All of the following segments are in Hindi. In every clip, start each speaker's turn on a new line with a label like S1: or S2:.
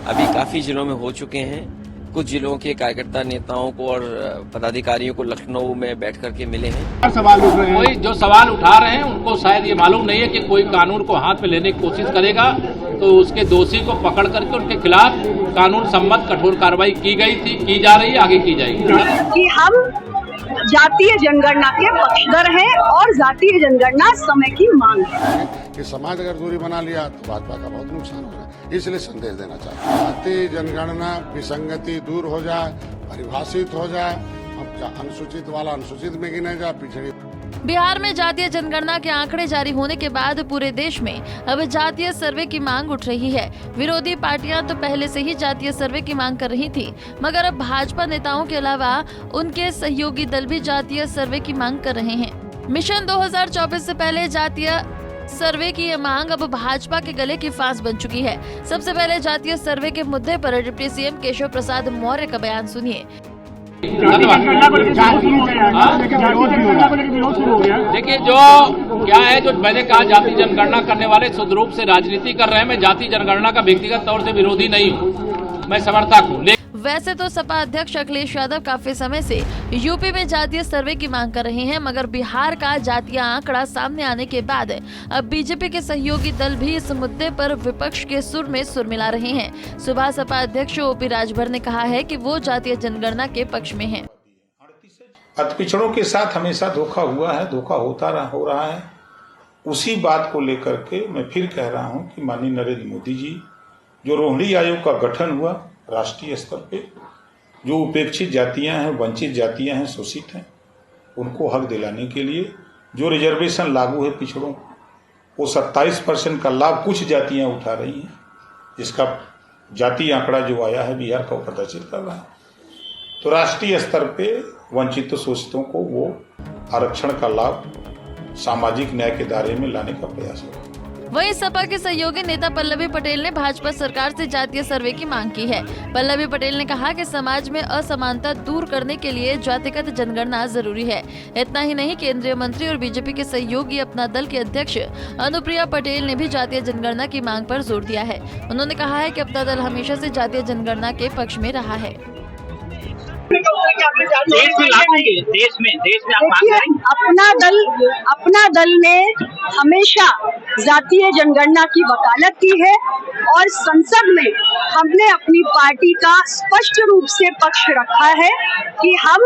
S1: अभी काफी जिलों में हो चुके हैं। कुछ जिलों के कार्यकर्ता नेताओं को और पदाधिकारियों को लखनऊ में बैठ करके मिले हैं।
S2: सवाल उठ रहे हैं।
S3: कोई जो सवाल उठा रहे हैं उनको शायद ये मालूम नहीं है कि कोई कानून को हाथ में लेने की कोशिश करेगा तो उसके दोषी को पकड़ करके उनके खिलाफ कानून सम्मत कठोर कार्रवाई की गई थी, की जा रही है, आगे की जाएगी।
S4: कि हम जातीय जनगणना के पक्षधर हैं और जातीय जनगणना समय की मांग है
S2: कि समाज अगर दूरी बना लिया तो भाजपा का बहुत नुकसान होगा, इसलिए संदेश देना चाहते हैं। जातीय जनगणना विसंगति दूर हो जाए, परिभाषित हो जाए, हम अनुसूचित वाला अनुसूचित में गिने जाए, पिछड़ी।
S5: बिहार में जातीय जनगणना के आंकड़े जारी होने के बाद पूरे देश में अब जातीय सर्वे की मांग उठ रही है। विरोधी पार्टियां तो पहले से ही जातीय सर्वे की मांग कर रही थी, मगर अब भाजपा नेताओं के अलावा उनके सहयोगी दल भी जातीय सर्वे की मांग कर रहे हैं। मिशन 2024 से पहले जातीय सर्वे की ये मांग अब भाजपा के गले की फांस बन चुकी है। सबसे पहले जातीय सर्वे के मुद्दे पर डिप्टी सीएम केशव प्रसाद मौर्य का बयान सुनिए।
S3: देखिए, जो क्या है, जो मैंने कहा, जाति जनगणना करने वाले शुद्ध रूप से राजनीति कर रहे हैं। मैं जाति जनगणना का व्यक्तिगत तौर से विरोधी नहीं हूँ, मैं समर्थक हूँ।
S5: वैसे तो सपा अध्यक्ष अखिलेश यादव काफी समय से यूपी में जातीय सर्वे की मांग कर रहे हैं, मगर बिहार का जातीय आंकड़ा सामने आने के बाद अब बीजेपी के सहयोगी दल भी इस मुद्दे पर विपक्ष के सुर में सुर मिला रहे हैं। सुबह सपा अध्यक्ष ओपी राजभर ने कहा है कि वो जातीय जनगणना के पक्ष में हैं।
S6: अति पिछड़ों के साथ हमेशा धोखा हुआ है, धोखा हो रहा है। उसी बात को लेकर के मैं फिर कह रहा हूं कि माननीय नरेंद्र मोदी जी, जो रोहिणी आयोग का गठन हुआ राष्ट्रीय स्तर पे, जो उपेक्षित जातियां हैं, वंचित जातियां हैं, शोषित हैं, उनको हक दिलाने के लिए जो रिजर्वेशन लागू है पिछड़ों, वो 27% का लाभ कुछ जातियां उठा रही हैं, जिसका जाति आंकड़ा जो आया है बिहार का प्रदर्शित कर रहा है। तो राष्ट्रीय स्तर पे वंचित शोषितों को वो आरक्षण का लाभ सामाजिक न्याय के दायरे में लाने का प्रयास होगा।
S5: वहीं सपा के सहयोगी नेता पल्लवी पटेल ने भाजपा सरकार से जातीय सर्वे की मांग की है। पल्लवी पटेल ने कहा कि समाज में असमानता दूर करने के लिए जातिगत जनगणना जरूरी है। इतना ही नहीं, केंद्रीय मंत्री और बीजेपी के सहयोगी अपना दल के अध्यक्ष अनुप्रिया पटेल ने भी जातीय जनगणना की मांग पर जोर दिया है। उन्होंने कहा है कि अपना दल हमेशा से जातीय जनगणना के पक्ष में रहा है।
S4: अपना दल ने हमेशा जातीय जनगणना की वकालत की है और संसद में हमने अपनी पार्टी का स्पष्ट रूप से पक्ष रखा है कि हम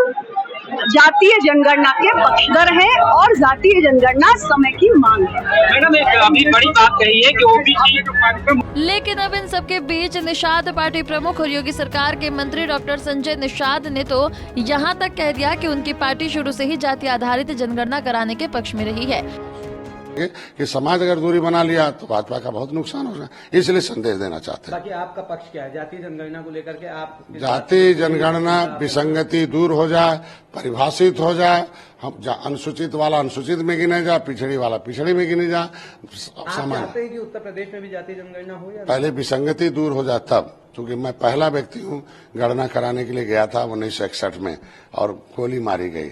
S4: जातीय जनगणना के पक्षधर हैं और जातीय जनगणना समय की मांग है।
S3: मैडम, एक अभी बड़ी बात कही है कि ओबीसी,
S5: लेकिन अब इन सबके बीच निषाद पार्टी प्रमुख और योगी सरकार के मंत्री डॉक्टर संजय निषाद ने तो यहाँ तक कह दिया कि उनकी पार्टी शुरू से ही जाति आधारित जनगणना कराने के पक्ष में रही है।
S2: कि समाज अगर दूरी बना लिया तो भाजपा का बहुत नुकसान होगा, इसलिए संदेश देना चाहते हैं।
S7: बाकी आपका पक्ष क्या है जातीय जनगणना को लेकर के? आप
S2: जातीय जनगणना विसंगति दूर हो जाए, परिभाषित हो जाए, हम अनुसूचित वाला अनुसूचित में गिने जाए, पिछड़ी वाला पिछड़ी में गिने जाए।
S7: सामान्य चाहते हैं कि उत्तर प्रदेश में भी जातीय जनगणना हो या
S2: पहले विसंगति दूर हो जाए तब, क्योंकि मैं पहला व्यक्ति हूँ गणना कराने के लिए गया था 1961 में और गोली मारी गई।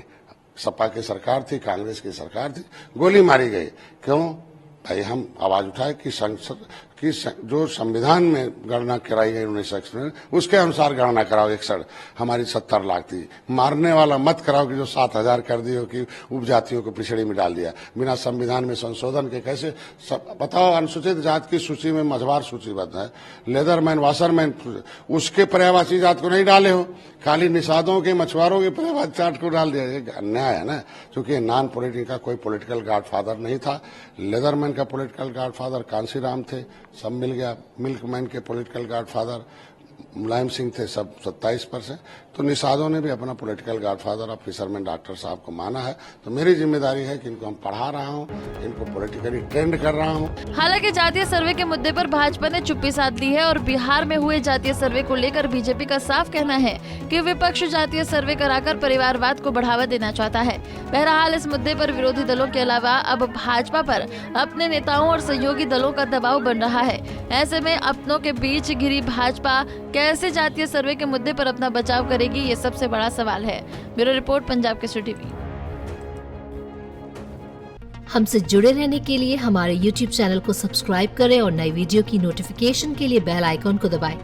S2: सपा की सरकार थी, कांग्रेस की सरकार थी, गोली मारी गई। क्यों भाई? हम आवाज उठाए कि संसद की जो संविधान में गणना कराई गई 1961 में, उसके अनुसार गणना कराओ। 61 हमारी 70 लाख थी। मारने वाला मत कराओ कि जो 7000 कर दियो कि उपजातियों को पिछड़ी में डाल दिया बिना संविधान में संशोधन के। कैसे बताओ? अनुसूचित जात की सूची में मझवार सूचीबद्ध है, लेदरमैन, वाशरमैन, उसके पर्यायवाची जात को नहीं डाले हो, खाली निषादों के, मछुआरों के पर्यायवाची जात को डाल दिया। ये अन्याय है ना, क्योंकि नॉन पॉलिटिकल का कोई पॉलिटिकल गॉडफादर नहीं था। लेदरमैन का पॉलिटिकल गॉडफादर कांसीराम थे, सब मिल गया। मिल्कमैन के पॉलिटिकल गॉडफादर मुलायम सिंह थे, सब 27%। तो निषादों ने भी अपना पॉलिटिकल गॉडफादर और फिशरमैन डॉक्टर साहब को माना है। तो मेरी जिम्मेदारी है कि इनको हम पढ़ा रहा हूँ, इनको पॉलिटिकली ट्रेंड कर रहा हूँ।
S5: हालांकि जातीय सर्वे के मुद्दे पर भाजपा ने चुप्पी साध ली है और बिहार में हुए जातीय सर्वे को लेकर बीजेपी का साफ कहना है कि विपक्ष जातीय सर्वे कराकर परिवारवाद को बढ़ावा देना चाहता है। बहरहाल इस मुद्दे पर विरोधी दलों के अलावा अब भाजपा पर अपने नेताओं और सहयोगी दलों का दबाव बन रहा है। ऐसे में अपनों के बीच घिरी भाजपा कैसे जातीय सर्वे के मुद्दे पर अपना बचाव करेगी, ये सबसे बड़ा सवाल है। Bureau report, Punjab Kesari TV.
S8: हमसे जुड़े रहने के लिए हमारे YouTube चैनल को सब्सक्राइब करें और नई वीडियो की नोटिफिकेशन के लिए बेल आइकॉन को दबाएं।